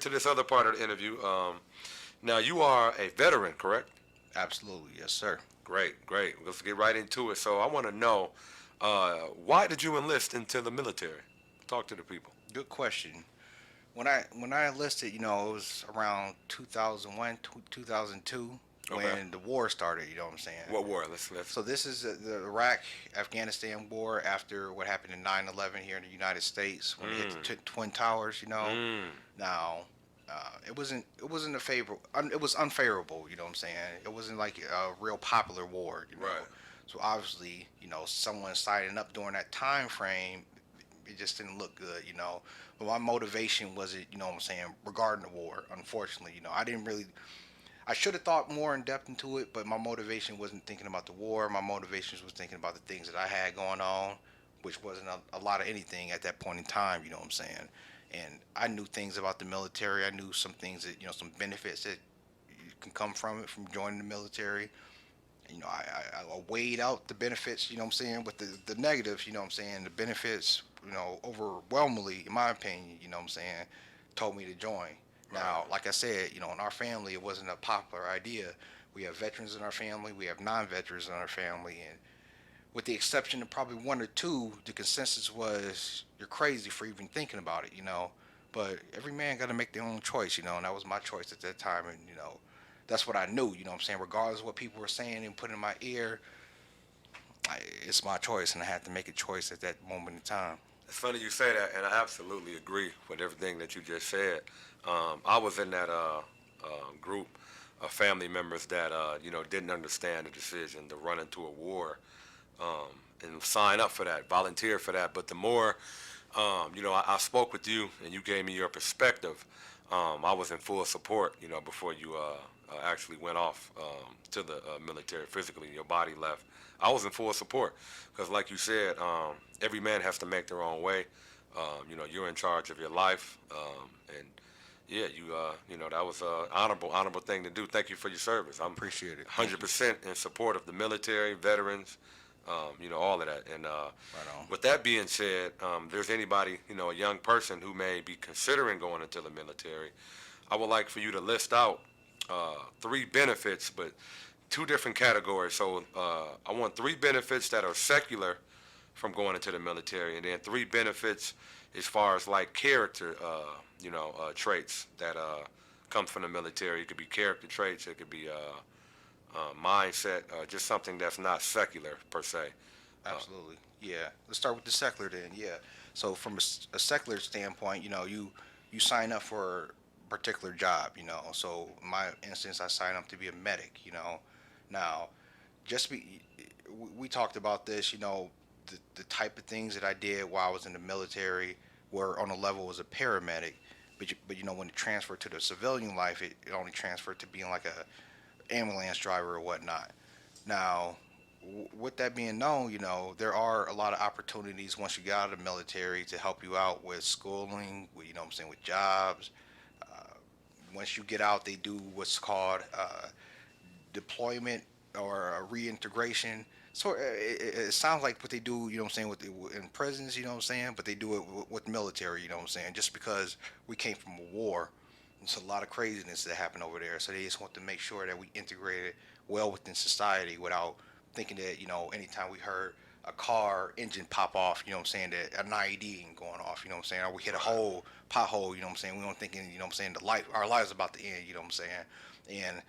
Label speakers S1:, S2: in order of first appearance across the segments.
S1: into this other part of the interview. Now you are a veteran, correct?
S2: Absolutely, yes, sir.
S1: Great, great. Let's get right into it. So I want to know, why did you enlist into the military? Talk to the people.
S2: Good question. When I enlisted, it was around 2001, 2002
S1: Okay.
S2: when the war started. You know what I'm saying?
S1: What war? Let's.
S2: So this is the Iraq Afghanistan war after what happened in 9/11 here in the United States when it hit
S1: Mm,
S2: the Twin Towers.
S1: mm,
S2: Now it wasn't a favor. It was unfavorable. You know what I'm saying? It wasn't like a real popular war.
S1: right.
S2: So obviously, someone signing up during that time frame, it just didn't look good. But my motivation wasn't, what I'm saying, regarding the war. Unfortunately, I didn't really. I should have thought more in depth into it, but my motivation wasn't thinking about the war. My motivation was thinking about the things that I had going on, which wasn't a lot of anything at that point in time. You know what I'm saying? And I knew things about the military. I knew some things that, some benefits that can come from it from joining the military. I weighed out the benefits, what I'm saying, with the negatives, what I'm saying. The benefits, overwhelmingly, in my opinion, what I'm saying, told me to join.
S1: Right.
S2: Now, like I said, in our family, it wasn't a popular idea. We have veterans in our family, we have non-veterans in our family, and with the exception of probably one or two, the consensus was you're crazy for even thinking about it, But every man got to make their own choice, and that was my choice at that time, and that's what I knew, what I'm saying, regardless of what people were saying and putting in my ear. It's my choice, and I had to make a choice at that moment in time.
S1: It's funny you say that, and I absolutely agree with everything that you just said. I was in that group of family members that didn't understand the decision to run into a war, and sign up for that, volunteer for that. But the more, I spoke with you and you gave me your perspective. I was in full support, before you actually went off to the military physically. Your body left. I was in full support because, like you said, every man has to make their own way. You're in charge of your life, and yeah, that was a honorable thing to do. Thank you for your service. I'm
S2: Appreciate it. Thank you.
S1: 100% in support of the military, veterans, all of that. And
S2: Right on.
S1: with that being said, there's anybody, a young person who may be considering going into the military, I would like for you to list out three benefits, but two different categories. So I want three benefits that are secular from going into the military, and then three benefits as far as like character, traits that come from the military. It could be character traits. It could be mindset, just something that's not secular per se. Uh,
S2: Absolutely. Yeah. Let's start with the secular then. Yeah. So from a secular standpoint, you sign up for a particular job. So in my instance, I signed up to be a medic. Now, just be we talked about this. The type of things that I did while I was in the military were on a level as a paramedic. But when it transferred to the civilian life, it only transferred to being like a ambulance driver or whatnot. Now, with that being known, there are a lot of opportunities once you get out of the military to help you out with schooling, with, what I'm saying, with jobs. Uh, Once you get out, they do what's called deployment or reintegration. So it sounds like what they do, what I'm saying, in prisons, what I'm saying, but they do it with the military, what I'm saying, just because we came from a war. It's a lot of craziness that happened over there. So they just want to make sure that we integrate it well within society without thinking that, anytime we heard a car engine pop off, what I'm saying, that an IED ain't going off, what I'm saying, or we hit a
S1: right.
S2: hole, pothole, what I'm saying, we don't thinking, what I'm saying, our lives about to end, what I'm saying. And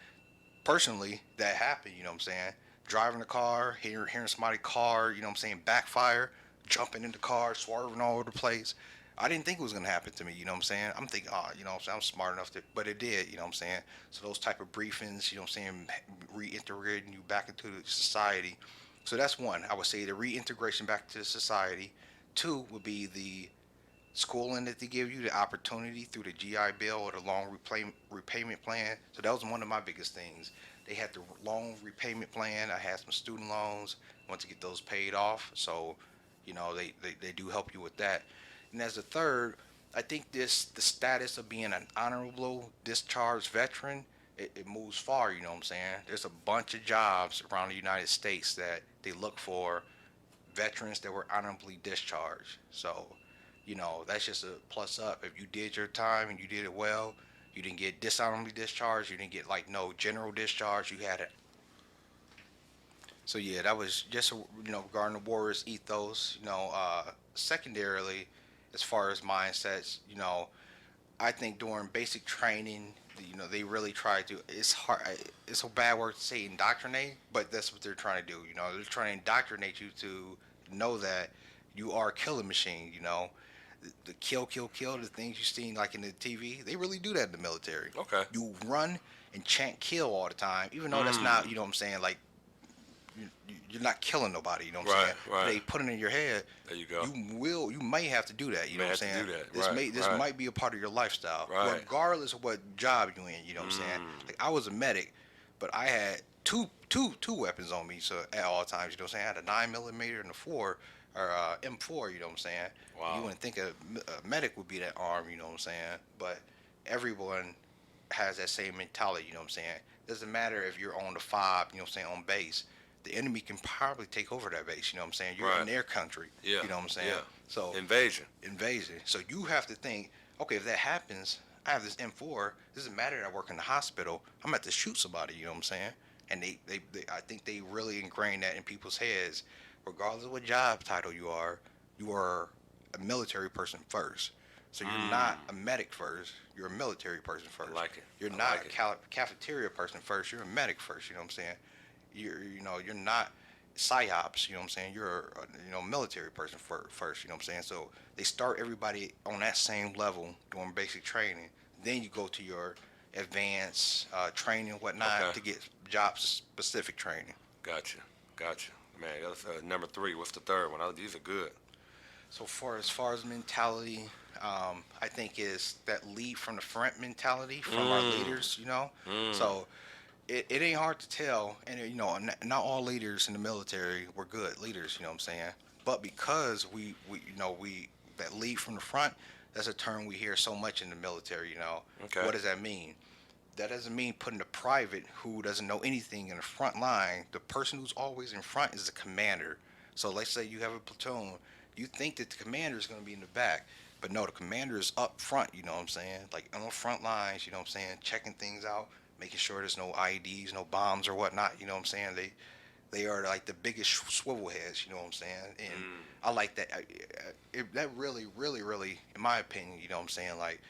S2: personally, that happened, what I'm saying. Driving the car, hearing somebody's car, what I'm saying, backfire, jumping in the car, swerving all over the place. I didn't think it was gonna happen to me, what I'm saying. I'm thinking, oh, what I'm saying, I'm smart enough to, but it did, what I'm saying. So those type of briefings, what I'm saying, reintegrating you back into the society. So that's one. I would say the reintegration back to the society. Two would be the schooling that they give you, the opportunity through the GI Bill or the long repayment plan. So that was one of my biggest things. They had the long repayment plan. I had some student loans. I want to get those paid off. So, they do help you with that. And as a third, I think the status of being an honorable discharged veteran, it moves far. You know what I'm saying? There's a bunch of jobs around the United States that they look for veterans that were honorably discharged. So That's just a plus up. If you did your time and you did it well, you didn't get dishonorably discharged, you didn't get like no general discharge, you had it. So yeah, that was just regarding the Warriors ethos. Secondarily, as far as mindsets, I think during basic training, they really try to. It's hard. It's a bad word to say indoctrinate, but that's what they're trying to do. They're trying to indoctrinate you to know that you are a killing machine. The kill, kill, kill. The things you seen like in the TV, they really do that in the military.
S1: Okay.
S2: You run and chant kill all the time, even though that's not.
S1: Mm.
S2: What I'm saying, like you're not killing nobody. You know what I'm
S1: Right,
S2: saying?
S1: right.
S2: They put it in your head.
S1: There you go.
S2: You may have to do that. You know what I'm
S1: May have
S2: saying?
S1: to do that.
S2: This
S1: Right,
S2: this
S1: right.
S2: might be a part of your lifestyle,
S1: Right.
S2: regardless of what job you're in. You know what I'm saying? Like I was a medic, but I had two weapons on me, so at all times. You know what I'm saying? I had a 9mm and a 4 or M4. You know what I'm saying?
S1: Wow.
S2: You wouldn't think a medic would be that armed. You know what I'm saying? But everyone has that same mentality. You know what I'm saying? Doesn't matter if you're on the fob. You know what I'm saying? On base, the enemy can probably take over that base. You know what I'm saying? You're
S1: Right.
S2: in their country.
S1: Yeah.
S2: You know what I'm saying?
S1: Yeah.
S2: So
S1: Invasion.
S2: invasion. So you have to think, okay, if that happens, I have this M4. It doesn't matter that I work in the hospital. I'm gonna have to shoot somebody. You know what I'm saying? And they I think they really ingrain that in people's heads, regardless of what job title you are a military person first. So you're not a medic first. You're a military person first.
S1: like it.
S2: You're
S1: I
S2: not
S1: like
S2: a cafeteria person first. You're a medic first. You know what I'm saying? You're not psyops. You know what I'm saying? You're a military person first. You know what I'm saying? So they start everybody on that same level doing basic training. Then you go to your advanced training and whatnot
S1: Okay.
S2: to get job specific training.
S1: Gotcha. Gotcha. Man, that's number 3. What's the third one? These are good.
S2: So as far as mentality, I think is that lead from the front mentality from our leaders. So it ain't hard to tell, and not all leaders in the military were good leaders. You know what I'm saying? But because we that lead from the front, that's a term we hear so much in the military.
S1: Okay.
S2: What does that mean? That doesn't mean putting a private who doesn't know anything in the front line. The person who's always in front is the commander. So let's say you have a platoon. You think that the commander is going to be in the back, but no, the commander is up front. You know what I'm saying? Like on the front lines. You know what I'm saying? Checking things out, making sure there's no IEDs, no bombs or whatnot. You know what I'm saying? They are like the biggest swivel heads. You know what I'm saying? And I like that. That really, really, really, in my opinion, you know what I'm saying? Like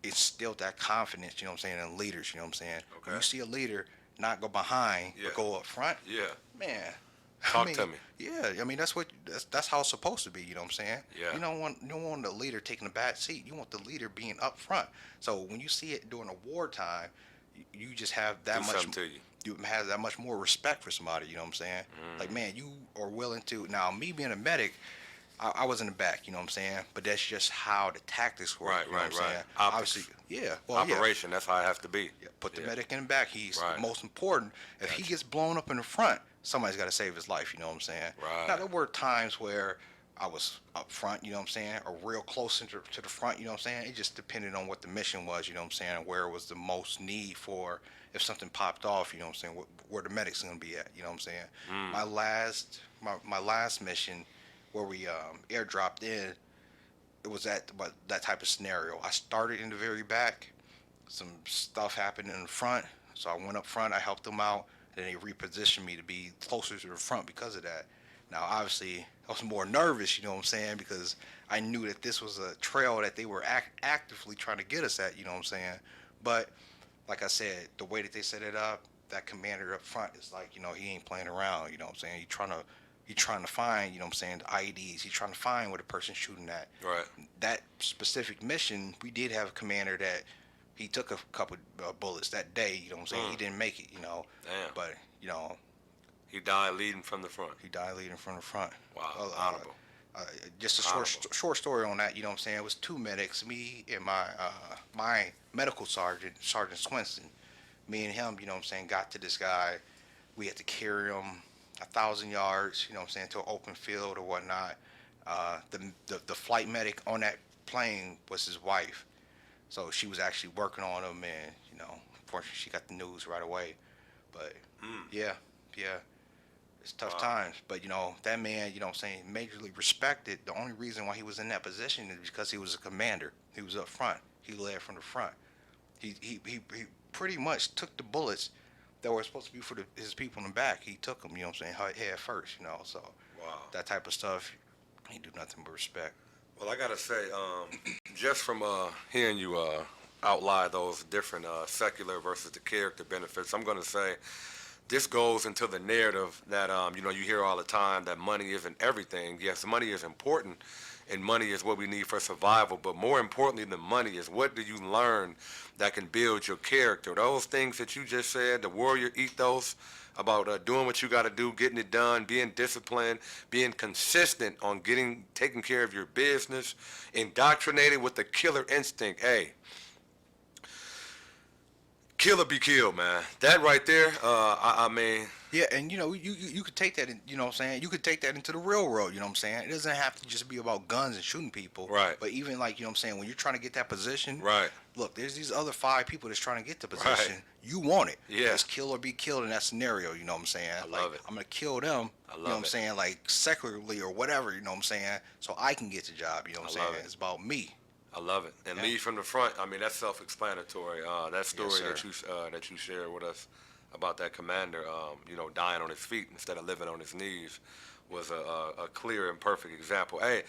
S2: it's still that confidence. You know what I'm saying? In leaders. You know what I'm saying?
S1: Okay.
S2: When you see a leader not go behind,
S1: Yeah.
S2: but go up front,
S1: Yeah.
S2: man.
S1: Talk to me.
S2: Yeah, I mean that's how it's supposed to be. You know what I'm saying?
S1: Yeah.
S2: You don't want the leader taking a bad seat. You want the leader being up front. So when you see it during a wartime, you just have that
S1: Do
S2: much.
S1: something to you.
S2: You have that much more respect for somebody. You know what I'm saying? Like man, you are willing to. Now me being a medic, I was in the back. You know what I'm saying? But that's just how the tactics work.
S1: Right,
S2: you know
S1: right,
S2: what I'm
S1: right.
S2: saying?
S1: Optics.
S2: Obviously, yeah. Well, yeah.
S1: Operation, that's how I have to be.
S2: Yeah, put the
S1: Yeah.
S2: medic in the back. He's
S1: Right.
S2: the most important. If he
S1: Gotcha.
S2: gets blown up in the front, somebody's got to save his life. You know what I'm saying?
S1: Right.
S2: Now, there were times where I was up front, you know what I'm saying, or real close to the front, you know what I'm saying? It just depended on what the mission was, you know what I'm saying, and where was the most need for if something popped off, you know what I'm saying, where the medic's going to be at, you know what I'm saying? My last mission where we airdropped in, it was that type of scenario. I started in the very back. Some stuff happened in the front, so I went up front. I helped them out, and they repositioned me to be closer to the front because of that. Now, obviously, I was more nervous, you know what I'm saying, because I knew that this was a trail that they were actively trying to get us at, you know what I'm saying. But like I said, the way that they set it up, that commander up front is like, he ain't playing around, you know what I'm saying. He trying to find, you know what I'm saying, the IEDs. He's trying to find where the person's shooting at.
S1: Right.
S2: That specific mission, we did have a commander that he took a couple bullets that day, you know what I'm saying. He didn't make it,
S1: Damn.
S2: but
S1: He died leading from the front.
S2: he died leading from the front.
S1: Wow. Honorable.
S2: Just a short story on that, you know what I'm saying. It was two medics, me and my medical sergeant, Sergeant Swinson. Me and him, you know what I'm saying, got to this guy. We had to carry him 1,000 yards, you know what I'm saying, to an open field or whatnot. The flight medic on that plane was his wife, so she was actually working on him, and unfortunately, she got the news right away. But yeah, It's tough
S1: Wow.
S2: times. But, that man, what I'm saying, majorly respected. The only reason why he was in that position is because he was a commander. He was up front. He led from the front. He pretty much took the bullets that were supposed to be for his people in the back. He took them, head first, So
S1: Wow.
S2: that type of stuff, he do nothing but respect.
S1: Well, I gotta say, just from hearing you outline those different secular versus the character benefits, I'm gonna say this goes into the narrative that you hear all the time that money isn't everything. Yes, money is important, and money is what we need for survival. But more importantly than money is what do you learn that can build your character. Those things that you just said, the warrior ethos about doing what you got to do, getting it done, being disciplined, being consistent on taking care of your business, indoctrinated with the killer instinct. Hey, kill or be killed, man. That right there, I mean,
S2: Yeah, and you could take that in, what I'm saying? You could take that into the real world, you know what I'm saying? It doesn't have to just be about guns and shooting people.
S1: right,
S2: But even like, what I'm saying, when you're trying to get that position,
S1: right,
S2: look, there's these other 5 people that's trying to get the
S1: right.
S2: position. You want it.
S1: Yeah.
S2: It's kill or be killed in that scenario, you know what I'm saying?
S1: I love it.
S2: I'm gonna kill them,
S1: I
S2: you know what
S1: love
S2: I'm
S1: it.
S2: saying, like secularly or whatever, you know what I'm saying, so I can get the job, you know what
S1: I
S2: I'm
S1: love
S2: saying?
S1: it.
S2: It's about me.
S1: I love it. And
S2: Yeah.
S1: lead from the front. I mean, that's self-explanatory. That story
S2: sir.
S1: that you shared with us about that commander, dying on his feet instead of living on his knees, was a clear and perfect example. Hey,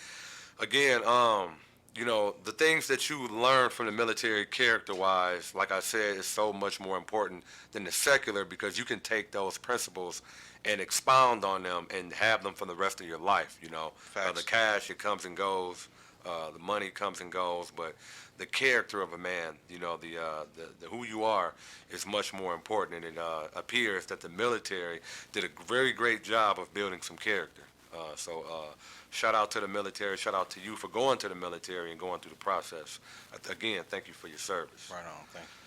S1: again, the things that you learn from the military character-wise, like I said, is so much more important than the secular because you can take those principles and expound on them and have them for the rest of your life. The
S2: Facts.
S1: cash, it comes and goes. The money comes and goes, but the character of a man, the who you are, is much more important. And it appears that the military did a very great job of building some character. So shout out to the military. Shout out to you for going to the military and going through the process. Again, thank you for your service.
S2: Right on. Thank you.